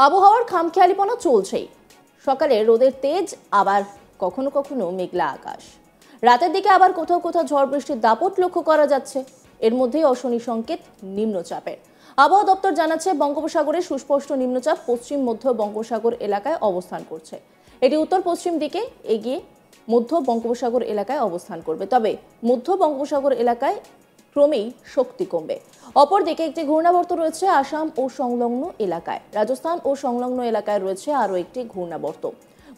আবহাওয়ার খামখেয়ালিপনা চলছেই। সকালে রোদের তেজ, আবার কখনো কখনো মেঘলা আকাশ। রাতের দিকে আবার কোথাও কোথাও ঝড় বৃষ্টির দাপট লক্ষ্য করা যাচ্ছে। এর মধ্যেই অশনি সংকেত নিম্নচাপের। আবহাওয়া দপ্তর জানাচ্ছে, বঙ্গোপসাগরে সুস্পষ্ট নিম্নচাপ পশ্চিম মধ্য বঙ্গোপসাগর এলাকায় অবস্থান করছে। এটি উত্তর পশ্চিম দিকে এগিয়ে মধ্য বঙ্গোপসাগর এলাকায় অবস্থান করবে, তবে মধ্য বঙ্গোপসাগর এলাকায় ক্রমেই শক্তি কমবে। অপরদিকে একটি ঘূর্ণাবর্ত রয়েছে আসাম ও সংলগ্ন এলাকায়। রাজস্থান ও সংলগ্ন এলাকায় রয়েছে আরও একটি ঘূর্ণাবর্ত।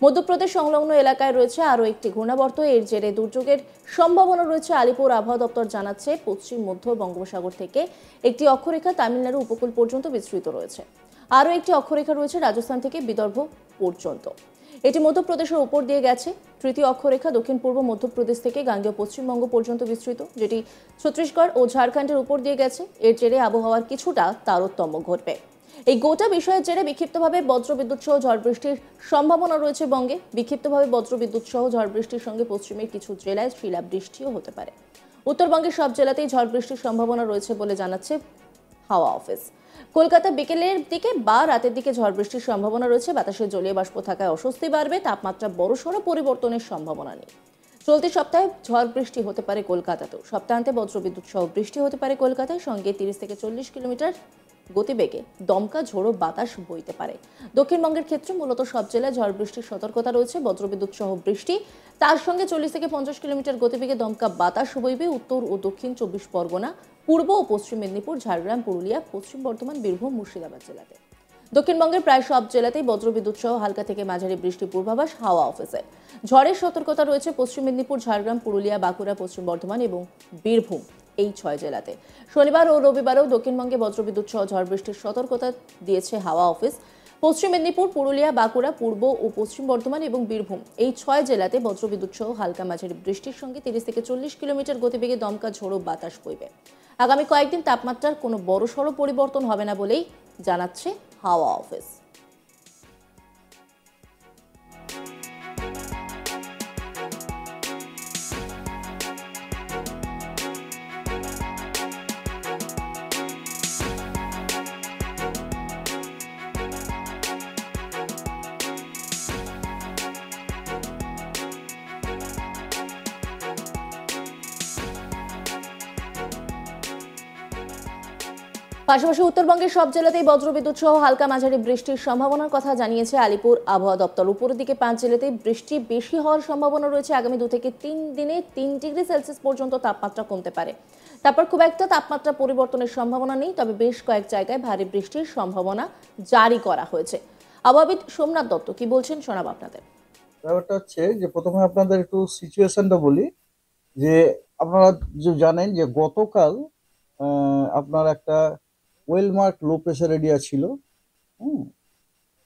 মধ্যপ্রদেশ সংলগ্ন এলাকায় রয়েছে আরও একটি ঘূর্ণাবর্ত। এর জেরে দুর্যোগের সম্ভাবনা রয়েছে। আলিপুর আবহাওয়া দপ্তর জানাচ্ছে, পশ্চিম মধ্য বঙ্গোপসাগর থেকে একটি অক্ষরেখা তামিলনাড়ু উপকূল পর্যন্ত বিস্তৃত রয়েছে। আরও একটি অক্ষরেখা রয়েছে রাজস্থান থেকে বিদর্ভ পর্যন্ত। এটি মধ্যপ্রদেশের উপর দিয়ে গেছে। তৃতীয় অক্ষরেখা দক্ষিণ পূর্ব মধ্যপ্রদেশ থেকে গাঙ্গেয় পশ্চিমবঙ্গ পর্যন্ত বিস্তৃত, যেটি ছত্তিশগড় ও ঝাড়খণ্ডের উপর দিয়ে গেছে। এর জেরে আবহাওয়ার কিছুটা তারতম্য ঘটবে। এই গোটা বিষয়ের জেরে বিক্ষিপ্তভাবে বজ্রবিদ্যুৎ সহ ঝড় বৃষ্টির সম্ভাবনা রয়েছে বঙ্গে। বিক্ষিপ্তভাবে বজ্রবিদ্যুৎ সহ ঝড় বৃষ্টির সঙ্গে পশ্চিমের কিছু জেলায় শিলাবৃষ্টিও হতে পারে। উত্তরবঙ্গের সব জেলাতেই ঝড় বৃষ্টির সম্ভাবনা রয়েছে বলে জানাচ্ছে হাওয়া অফিস। কলকাতা বিকেলের দিকে বা রাতের দিকে ঝড় বৃষ্টির সম্ভাবনা রয়েছে। বাতাসে জলীয় বাষ্প থাকায় অস্বস্তি বাড়বে। তাপমাত্রা বড়সড় পরিবর্তনের সম্ভাবনা নেই। চলতি সপ্তাহে ঝড় বৃষ্টি হতে পারে কলকাতাতেও। সপ্তাহান্তে বজ্রবিদ্যুৎ সহ বৃষ্টি হতে পারে কলকাতায়। সঙ্গে 30 থেকে 40 কিলোমিটার গতিবেগে দমকা ঝোড়ো বাতাস বইতে পারে। দক্ষিণবঙ্গের ক্ষেত্রে মূলত সব জেলায় ঝড় বৃষ্টির সতর্কতা রয়েছে। বজ্রবিদ্যুৎ সহ বৃষ্টি, তার সঙ্গে 40 থেকে 50 কিলোমিটার গতিবেগে দমকা বাতাস বইবে। উত্তর ও দক্ষিণ 24 পরগনা, পূর্ব ও পশ্চিম মেদিনীপুর, ঝাড়গ্রাম, পুরুলিয়া, পশ্চিম বর্ধমান, বীরভূম, মুর্শিদাবাদ জেলাতে। দক্ষিণবঙ্গের প্রায় সব জেলাতেই বজ্রবিদ্যুৎ সহ হালকা থেকে মাঝারি বৃষ্টির পূর্বাভাস হাওয়া অফিসের। ঝড়ের সতর্কতা রয়েছে পশ্চিম মেদিনীপুর, ঝাড়গ্রাম, পুরুলিয়া, বাঁকুড়া, পশ্চিম বর্ধমান এবং বীরভূম, এই 6 জেলাতে। শনিবার ও রবিবারেও দক্ষিণবঙ্গে বজ্রবিদ্যুৎ সহ ঝড় বৃষ্টির সতর্কতা দিয়েছে হাওয়া অফিস। পশ্চিম মেদিনীপুর, পুরুলিয়া, বাঁকুড়া, পূর্ব ও পশ্চিম বর্ধমান এবং বীরভূম, এই 6 জেলাতে বজ্রবিদ্যুৎ সহ হালকা মাঝারি বৃষ্টির সঙ্গে 30 থেকে 40 কিলোমিটার গতিবেগে দমকা ঝোড়ো বাতাস বইবে। আগামী কয়েকদিন তাপমাত্রার কোনো বড়সড় পরিবর্তন হবে না বলেই জানাচ্ছে হাওয়া অফিস। পাশাপাশি উত্তরবঙ্গের সব জেলাতেই বজ্রবিদ্যুৎ সহ হালকা মাঝারি বৃষ্টির সম্ভাবনার কথা জানিয়েছে আলিপুর আবহাওয়া দপ্তর। উপরের দিকে 5 জেলাতেই বৃষ্টি বেশি হওয়ার সম্ভাবনা রয়েছে। আগামী 2 থেকে 3 দিনে 3 ডিগ্রি সেলসিয়াস পর্যন্ত তাপমাত্রা কমতে পারে। তারপর খুব একটা তাপমাত্রা পরিবর্তনের সম্ভাবনা নেই, তবে বেশ কয়েক জায়গায় ভারী বৃষ্টির সম্ভাবনা জারি করা হয়েছে। আবহাওয়াবিদ সোমনাথ দত্ত কি বলছেন শোনাব আপনাদের। ব্যাপারটা হচ্ছে যে প্রথমে আপনাদের একটু সিচুয়েশনটা বলি যে আপনারা যে জানেন যে গতকাল আপনার একটা ওয়েলমার্ক লো প্রেসার এরিয়া ছিল। হুম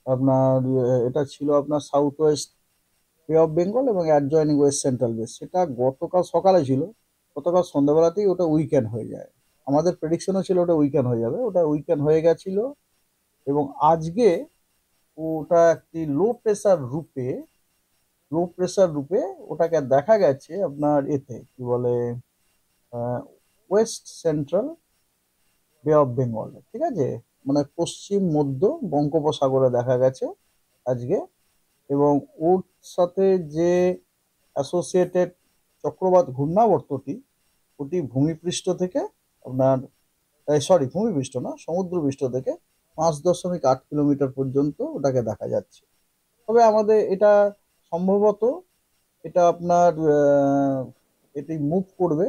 আপনার এটা ছিল আপনার সাউথ ওয়েস্ট বে অফ বেঙ্গল এবং অ্যাডজয়নিং ওয়েস্ট সেন্ট্রাল বেস। সেটা গতকাল সকালে ছিল, গতকাল সন্ধ্যাবেলাতেই ওটা উইকেন্ড হয়ে যায়। আমাদের প্রেডিকশনও ছিল ওটা উইকেন্ড হয়ে যাবে, ওটা উইকেন্ড হয়ে গেছিল। এবং আজকে ওটা একটি লো প্রেসার রূপে ওটাকে দেখা গেছে আপনার এতে কি বলে ওয়েস্ট সেন্ট্রাল বে অফ বেঙ্গল, ঠিক আছে, মানে পশ্চিম মধ্য বঙ্গোপসাগরে দেখা গেছে আজকে। এবং ওর সাথে যে অ্যাসোসিয়েটেড চক্রবাত ঘূর্ণাবর্তটি, ওটি ভূমিপৃষ্ঠ থেকে আপনার সরি ভূমিপৃষ্ঠ না, সমুদ্রপৃষ্ঠ থেকে 5.8 কিলোমিটার পর্যন্ত ওটাকে দেখা যাচ্ছে। তবে আমাদের এটা সম্ভবত এটা আপনার এটি মুভ করবে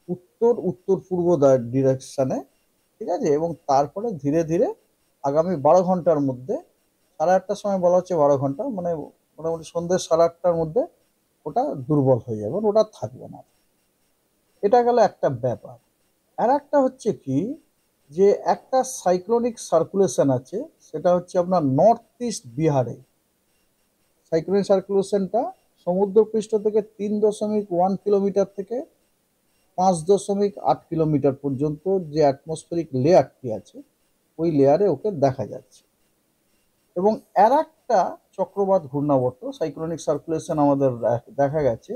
উত্তর উত্তর পূর্ব ডিরেকশনে, ঠিক আছে। এবং তারপরে ধীরে ধীরে আগামী 12 ঘন্টার মধ্যে, 8:30টার সময় বলা হচ্ছে 12 ঘন্টা, মানে মোটামুটি সন্ধ্যে 8:30টার মধ্যে ওটা দুর্বল হয়ে যাবে, ওটা থাকবে না। এটা গেল একটা ব্যাপার। আর একটা হচ্ছে কি, যে একটা সাইক্লোনিক সার্কুলেশন আছে, সেটা হচ্ছে আপনার নর্থ ইস্ট বিহারে। সাইক্লোনিক সার্কুলেশনটা সমুদ্রপৃষ্ঠ থেকে 3.1 কিলোমিটার থেকে 5.8 কিলোমিটার পর্যন্ত যে অ্যাটমসফেরিক লেয়ারটি আছে, ওই লেয়ারে ওকে দেখা যাচ্ছে। এবং আর একটা চক্রবাত ঘূর্ণাবর্ত সাইক্লোনিক সার্কুলেশন আমাদের দেখা গেছে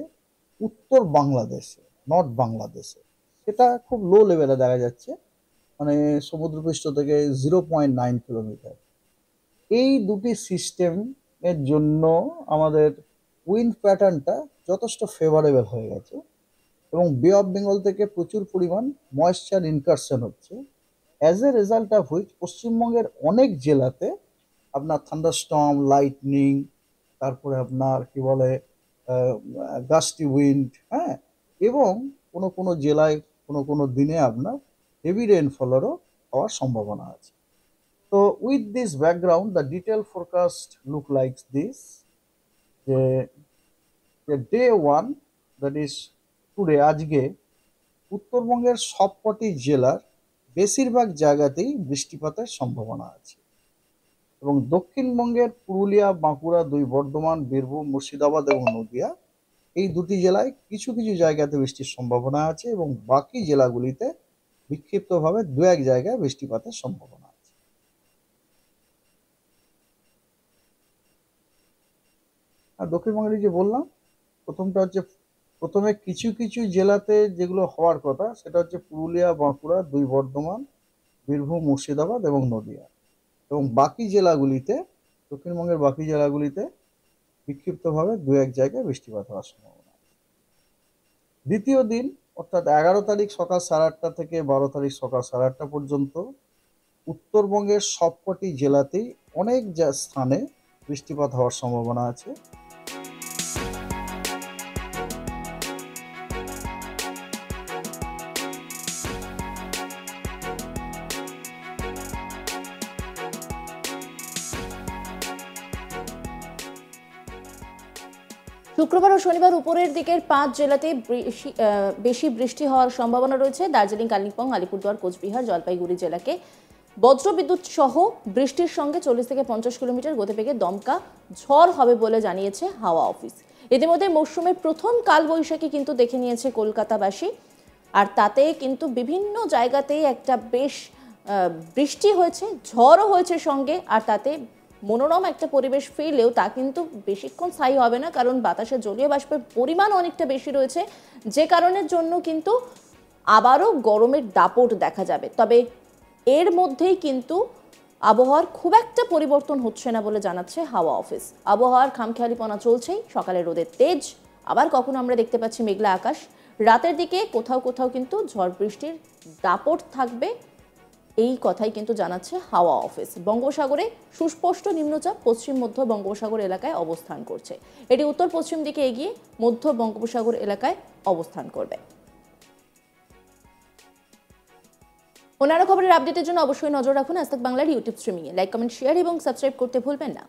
উত্তর বাংলাদেশে, নর্থ বাংলাদেশে। সেটা খুব লো লেভেলে দেখা যাচ্ছে, মানে সমুদ্রপৃষ্ঠ থেকে 0.9 কিলোমিটার। এই দুটি সিস্টেমের জন্য আমাদের উইন্ড প্যাটার্নটা যথেষ্ট ফেভারেবল হয়ে গেছে এবং বে অফ বেঙ্গল থেকে প্রচুর পরিমাণ ময়েশ্চার ইনকারশন হচ্ছে, as a result of which পশ্চিমবঙ্গের অনেক জেলাতে আপনার থান্ডারস্টর্ম, লাইটনিং, তারপরে আপনার কি বলে গাস্টি উইন্ড, হ্যাঁ, এবং কোনো কোনো জেলায় কোনো কোনো দিনে আপনার হেভি রেনফলেরও হওয়ার সম্ভাবনা আছে। তো with this background the detail forecast look like this, যে day one, that is today, আজকে উত্তরবঙ্গের সবকটি জেলার বেশিরভাগ জায়গাতেই বৃষ্টিপাতের সম্ভাবনা আছে এবং দক্ষিণবঙ্গের পুরুলিয়া, বাঁকুড়া, দুই বর্ধমান, বীরভূম, মুর্শিদাবাদ এবং নদিয়া, এই দুটি জেলায় কিছু কিছু জায়গাতে বৃষ্টির সম্ভাবনা আছে এবং বাকি জেলাগুলিতে বিক্ষিপ্তভাবে দু এক জায়গায় বৃষ্টিপাতের সম্ভাবনা আছে। আর দক্ষিণবঙ্গের যে বললাম, প্রথমটা হচ্ছে, প্রথমে কিছু কিছু জেলাতে যেগুলো হওয়ার কথা সেটা হচ্ছে পুরুলিয়া, বাঁকুড়া, দুই বর্ধমান, বীরভূম, মুর্শিদাবাদ এবং নদিয়া, এবং বাকি জেলাগুলিতে, দক্ষিণবঙ্গের বাকি জেলাগুলিতে বিক্ষিপ্তভাবে দু এক জায়গায় বৃষ্টিপাত হওয়ার সম্ভাবনা আছে। দ্বিতীয় দিন অর্থাৎ 11 তারিখ সকাল 8:30 থেকে 12 তারিখ সকাল 8:30 পর্যন্ত উত্তরবঙ্গের সবকটি জেলাতেই অনেক স্থানে বৃষ্টিপাত হওয়ার সম্ভাবনা আছে। শুক্রবার ও শনিবার উপরের দিকের 5 জেলাতে বেশি বৃষ্টি হওয়ার সম্ভাবনা রয়েছে। দার্জিলিং, কালিম্পং, আলিপুরদুয়ার, কোচবিহার, জলপাইগুড়ি জেলাকে বজ্রবিদ্যুৎ সহ বৃষ্টির সঙ্গে 40 থেকে 50 কিলোমিটার গতিবেগে দমকা ঝড় হবে বলে জানিয়েছে হাওয়া অফিস। ইতিমধ্যে মৌসুমের প্রথম কালবৈশাখী কিন্তু দেখে নিয়েছে কলকাতাবাসী, আর তাতে কিন্তু বিভিন্ন জায়গাতেই একটা বেশ বৃষ্টি হয়েছে, ঝড়ও হয়েছে সঙ্গে, আর তাতে মনোরম একটা পরিবেশ ফিরলেও তা কিন্তু বেশিক্ষণ স্থায়ী হবে না, কারণ বাতাসে জলীয় বাষ্পের পরিমাণ অনেকটা বেশি রয়েছে, যে কারণের জন্য কিন্তু আবারও গরমের দাপট দেখা যাবে। তবে এর মধ্যেই কিন্তু আবহাওয়ার খুব একটা পরিবর্তন হচ্ছে না বলে জানাচ্ছে হাওয়া অফিস। আবহাওয়ার খামখেয়ালিপনা চলছেই, সকালে রোদের তেজ, আবার কখনো আমরা দেখতে পাচ্ছি মেঘলা আকাশ, রাতের দিকে কোথাও কোথাও কিন্তু ঝড় বৃষ্টির দাপট থাকবে, এই কথাই কিন্তু জানাচ্ছে হাওয়া অফিস। বঙ্গোপসাগরে সুস্পষ্ট নিম্নচাপ পশ্চিম মধ্য বঙ্গোপসাগর এলাকায় অবস্থান করছে, এটি উত্তর পশ্চিম দিকে এগিয়ে মধ্য বঙ্গোপসাগর এলাকায় অবস্থান করবে। অন্যান্য খবরের আপডেটের জন্য অবশ্যই নজর রাখুন আজ তাক বাংলার ইউটিউব স্ট্রিমিংয়ে। লাইক, কমেন্ট, শেয়ার এবং সাবস্ক্রাইব করতে ভুলবেন না।